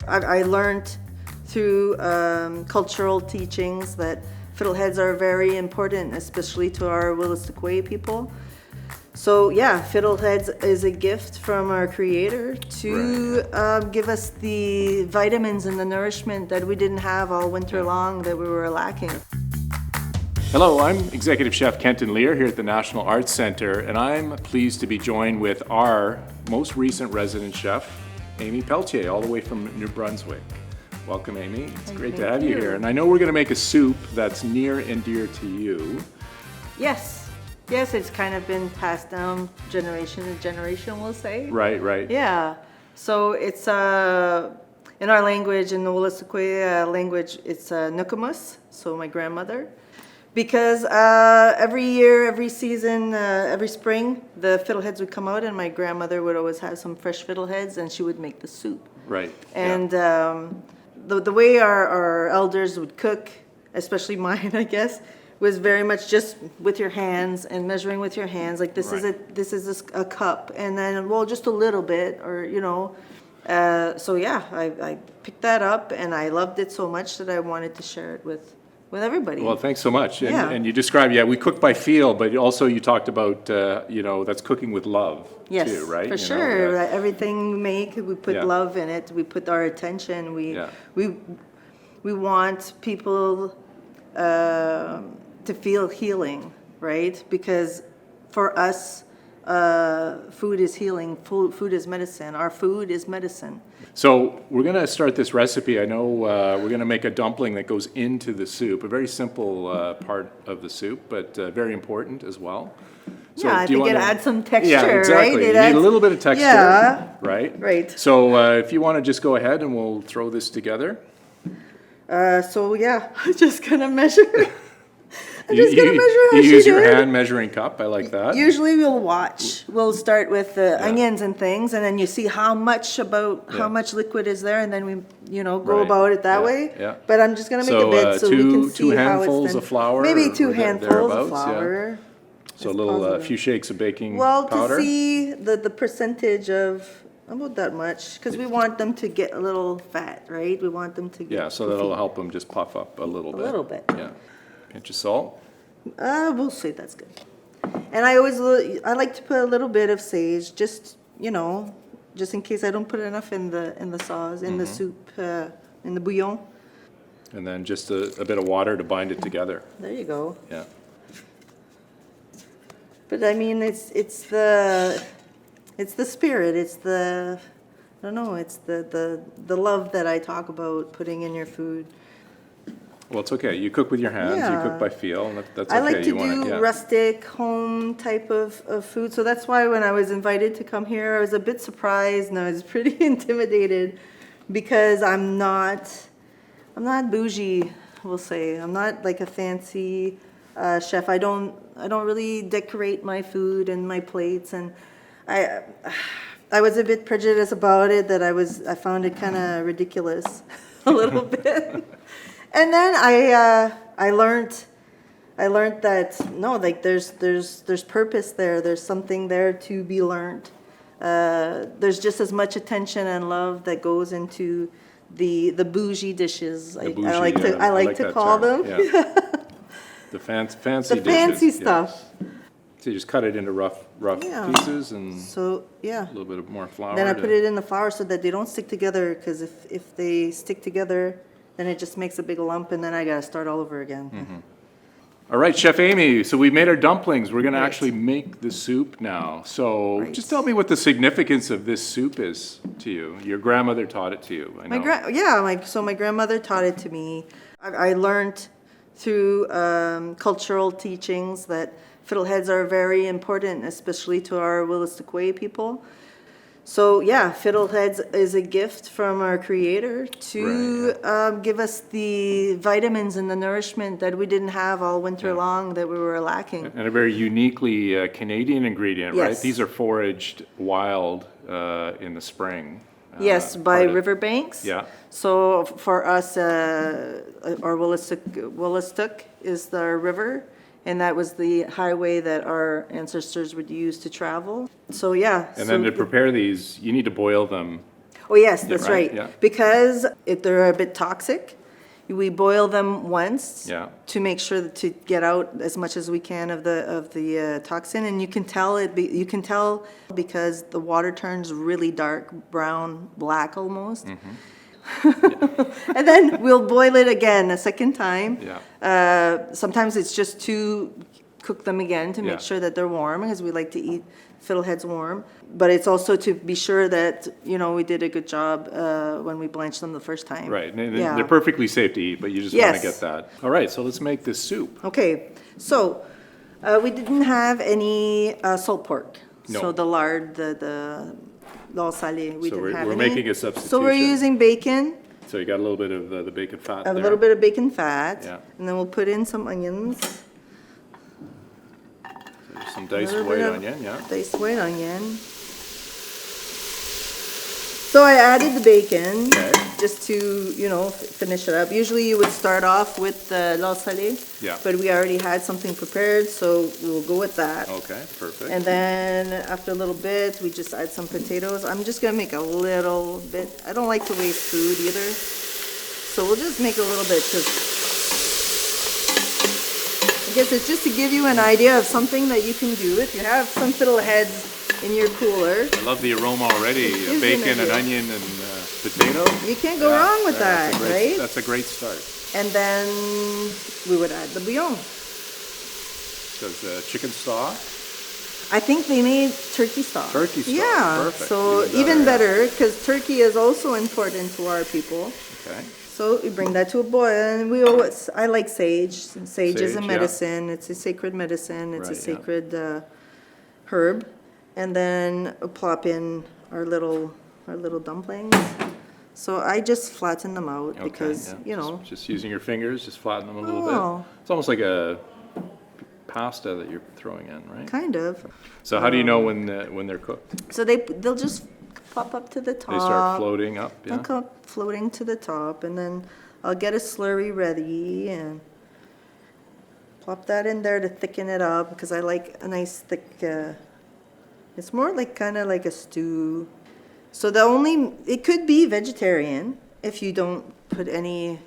I learned through cultural teachings that fiddleheads are very important, especially to our Wolastoqey people. So yeah, fiddleheads is a gift from our creator to give us the vitamins and the nourishment that we didn't have all winter long that we were lacking. Hello, I'm Executive Chef Kenton Lear here at the National Arts Centre, and I'm pleased to be joined with our most recent resident chef, Amy Pelletier, all the way from New Brunswick. Welcome, Amy. It's great to have you here. And I know we're going to make a soup that's near and dear to you. Yes, it's kind of been passed down generation to generation, we'll say. Right. Yeah, so it's in our language, in the Wolastoqey language, it's Nukumus, so my grandmother. Because every year, every season, every spring, the fiddleheads would come out, and my grandmother would always have some fresh fiddleheads, and she would make the soup. Right. And the way our elders would cook, especially mine, I guess, was very much just with your hands and measuring with your hands. Like this is a cup, and then just a little bit, or So yeah, I picked that up, and I loved it so much that I wanted to share it with everybody. Well, thanks so much. And Yeah. you described, we cook by feel, but also you talked about, that's cooking with love Yes, too, right? for sure. Everything we make, we put love in it. We put our attention. We want people to feel healing, right? Because for us, food is healing. Food is medicine. Our food is medicine. So we're going to start this recipe. I know we're going to make a dumpling that goes into the soup, a very simple part of the soup, but very important as well. So Yeah, I think it adds some texture, yeah, exactly. right? You need a little bit of texture, Yeah. right? So if you want to just go ahead and we'll throw this together. I'm just going to measure. I'm just going to measure how you she use your did. hand measuring cup. I like that. Usually we'll watch. We'll start with the onions and things, and then you see how much liquid is there, and then we go Right. about it that Yeah, way. yeah. But I'm just gonna make a bit so we can see two how handfuls it's done. of flour, Maybe or two handfuls of thereabouts, flour. So a few shakes of baking Well, powder. to see the percentage of about that much, because we want them to get a little fat, right? We want them to get So that'll help them just puff up a little bit. A little bit. Yeah. Pinch of salt. We'll say that's good. And I like to put a little bit of sage, just in case I don't put enough in the sauce, in the soup, in the bouillon. And then just a bit of water to bind it together. There you go. Yeah. But I mean, it's the spirit. It's the love that I talk about putting in your food. Well, it's okay. You cook with your hands. Yeah. You cook by feel, and that's okay. I like to do rustic, home type of food. So that's why when I was invited to come here, I was a bit surprised and I was pretty intimidated because I'm not bougie, we'll say. I'm not like a fancy chef. I don't really decorate my food and my plates, and I was a bit prejudiced about it, that I found it kind of ridiculous a little bit. And then I learned that no, like there's purpose there. There's something there to be learned. There's just as much attention and love that goes into the bougie dishes. I like to call term. them. Yeah. The fancy The dishes. fancy stuff. So you just cut it into rough pieces and So a little bit of more flour. then I put it in the flour so that they don't stick together. Because if they stick together, then it just makes a big lump, and then I gotta start all over again. Mm-hmm. All right, Chef Amy, so we made our dumplings. We're gonna Right. actually make the soup now. So Right. just tell me what the significance of this soup is to you. Your grandmother taught it to you, I know. My grandmother taught it to me. I learned through cultural teachings that fiddleheads are very important, especially to our Wolastoqey people. So yeah, fiddleheads is a gift from our creator to give us the vitamins and the nourishment that we didn't have all winter long that we were lacking. And a very uniquely Canadian ingredient, right? Yes. These are foraged wild in the spring. Yes, by riverbanks. Yeah. So for us, our Wolastoq is our river, and that was the highway that our ancestors would use to travel. So yeah. And then to prepare these, you need to boil them Oh, yes, that's right? right. Yeah. Because if they're a bit toxic, we boil them once Yeah. to make sure that to get out as much as we can of the toxin, and you can tell you can tell because the water turns really dark, brown, black almost. And then we'll boil it again a second time. Yeah. Sometimes it's just to cook them again to make Yeah. sure that they're warm, because we like to eat fiddleheads warm. But it's also to be sure that, we did a good job when we blanched them the first time. Right, and Yeah. they're perfectly safe to eat, but you just want to Yes. get that. All right, so let's make this soup. Okay, so we didn't have any salt pork. No. So the lard, the lard salé, we So didn't have we're any. making a So we're substitution. using bacon, So you got a little bit of the bacon fat a there. little bit of bacon fat, Yeah. and then we'll put in some onions. There's some a diced little white bit of onion, yeah. Diced white onion. So I added the bacon Okay. just to, finish it up. Usually you would start off with the lard salé. Yeah. But we already had something prepared, so we'll go with that. Okay, perfect. And then after a little bit, we just add some potatoes. I'm just gonna make a little bit. I don't like to waste food either. So we'll just make a little bit, I guess it's just to give you an idea of something that you can do. If you have some fiddleheads in your cooler, I love the aroma already, gives you an bacon and idea. onion and potato. you can't go Yeah, wrong with yeah, that, that's a great- right? That's a great start. And then we would add the bouillon. Does chicken stock? I think they made turkey stock. Turkey stock, Yeah, perfect. so Even even better, better, because turkey is also important to our people. Okay, So we bring that to a boil, and I like sage. Sage is Sage, a yeah. medicine. It's a sacred medicine. It's a Right, yeah. sacred herb. And then we'll plop in our little dumplings. So I just flatten them out okay, because, yeah. Just using your fingers, just flatten them a little Oh. bit. It's almost like a pasta that you're throwing in, right? kind of. So how do you know when they're cooked? So they'll just pop up to the top. They start floating up, yeah? They'll come floating to the top, and then I'll get a slurry ready and plop that in there to thicken it up, because I like a nice thick, it's more like kind of like a stew. So it could be vegetarian if you don't put any,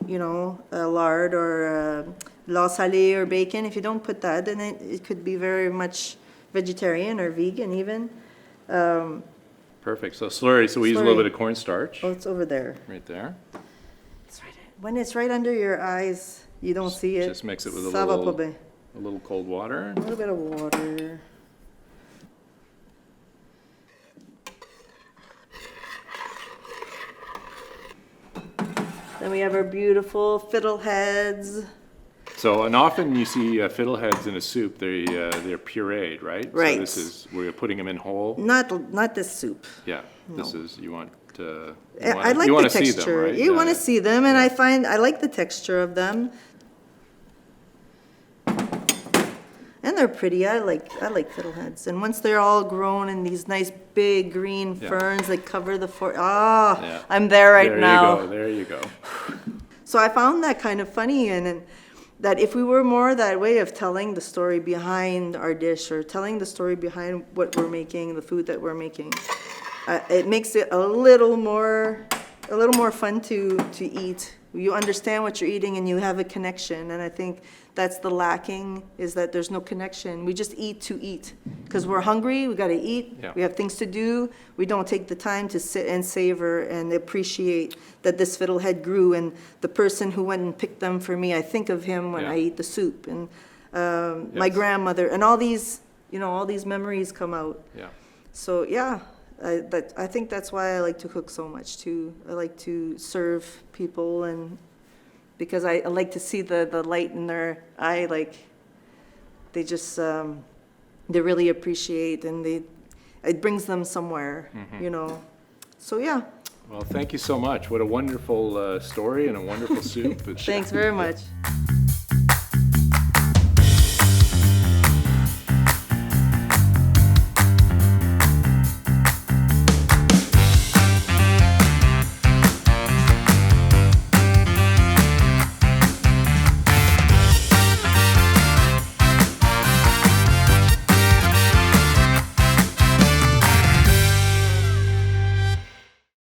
lard or lard salé or bacon. If you don't put that, then it could be very much vegetarian or vegan even. Perfect, so slurry, so we use a little Slurry. bit of cornstarch, Oh, it's over there. right there. When it's right under your eyes, you don't see it. Just mix it with a Ça va little- pas bien. A little cold water. A little bit of water. Then we have our beautiful fiddleheads. So, and often you see fiddleheads in a soup, they're pureed, right? Right. So this is, where you're putting them in whole? Not this soup. Yeah, this is, you want, I like you the wanna see them, texture. right? You Yeah, want to yeah. see them, and I like the texture of them. And they're pretty. I like fiddleheads. And once they're all grown in these nice big green Yeah. ferns that cover the Yeah. I'm there right now. There you go. So I found that kind of funny, and that if we were more that way of telling the story behind our dish, or telling the story behind what we're making, the food that we're making, it makes it a little more fun to eat. You understand what you're eating, and you have a connection. And I think that's the lacking, is that there's no connection. We just eat to eat because we're hungry. We got to eat. Yeah. We have things to do. We don't take the time to sit and savor and appreciate that this fiddlehead grew, and the person who went and picked them for me, I think of him when Yeah. I eat the soup, and my Yes. grandmother, and all these memories come out. Yeah. So yeah, I think that's why I like to cook so much too. I like to serve people, and because I like to see the light in their eye, like they just they really appreciate, and it brings them somewhere, So yeah, Well, thank you so much. What a wonderful story and a wonderful soup. thanks very much.